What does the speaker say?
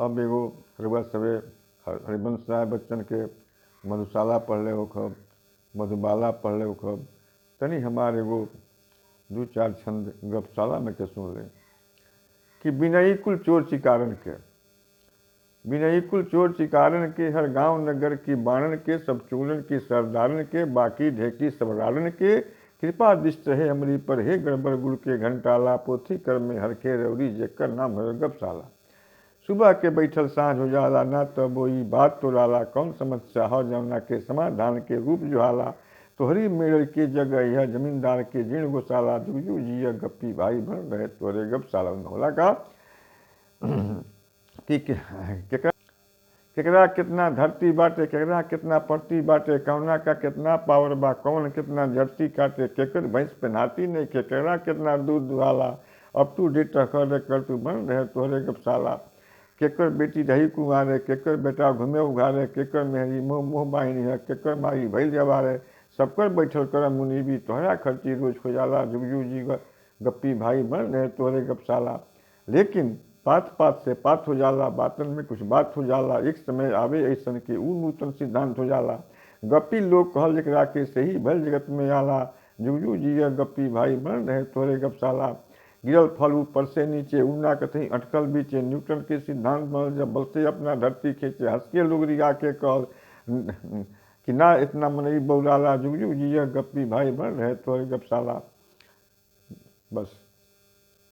अब एगो रउआ सवे हरिवंश राय बच्चन के मधुशाला पढ़ले होखब, मधुबाला पढ़ले होखब, तनी हमार एगो दू चार छंद गपशाला में के सुन ले कि बिनई कुल चोर चिकारन के, बिनई कुल चोर चिकारन के, हर गांव नगर की बाणन के, सब चोरन की सरदारन के, बाकी ढेकी सब राड़न के, कृपा दृष्ट है अमरी पर हे गड़बड़ गुड़ के घंटाला, पोथी कर में हरखे रौरी जेकर नाम है गपशाला। सुबह के बैठल सांझ हो जाला, ना तो वही बात तो डाला, कौन समस्या हो जमुना के समाधान के रूप जुहाला, तोहरी मेड़ के जगह यह जमींदार के जीर्ण गोशाला, जुगजू जिया गप्पी भाई बन रहे तोहरे गपशाला। होला का कि केकरा कितना धरती बाटे, केकरा कितना पड़ती बाटे, कौना का कितना पावर बा, कौन कितना जर्सी काटे, केकर भैंस पेनाती नहीं के, केकरा कितना दूध दुहाला, अप टू डेट कर तू बन रहे तोहरे गपशाला। केकर बेटी रही कुंवारे, केकर बेटा घूमे उघारे, केकर मेहरी मोह मोह बाहिनी है, केकर माई भैल जवारे, सबकर बैठल कर मुनीबी तोहरा खर्ची रोज हो जाला, जुगजू जी गप्पी भाई बन रहे तोहरे गपशाला। लेकिन पात पात से पात हो जाला, बातन में कुछ बात हो जाला, एक समय आवे ऐसन के ऊ नूतन सिद्धांत हो जाला, गप्पी लोग कहल जकरा के सही भल जगत में आला, जुगजू जी गप्पी भाई बन रहे तोहरे गपशाला। गिरल फल ऊपर से नीचे, उड़ना कथई अटकल बीचे, न्यूटन के सिद्धांत मल जब बल से अपना धरती खींचे, हंस के लोग रिगा के कहल कि ना इतना मनई बौलाला, जुगजू जी गप्पी भाई बन रहे तोहरे गपशाला। बस।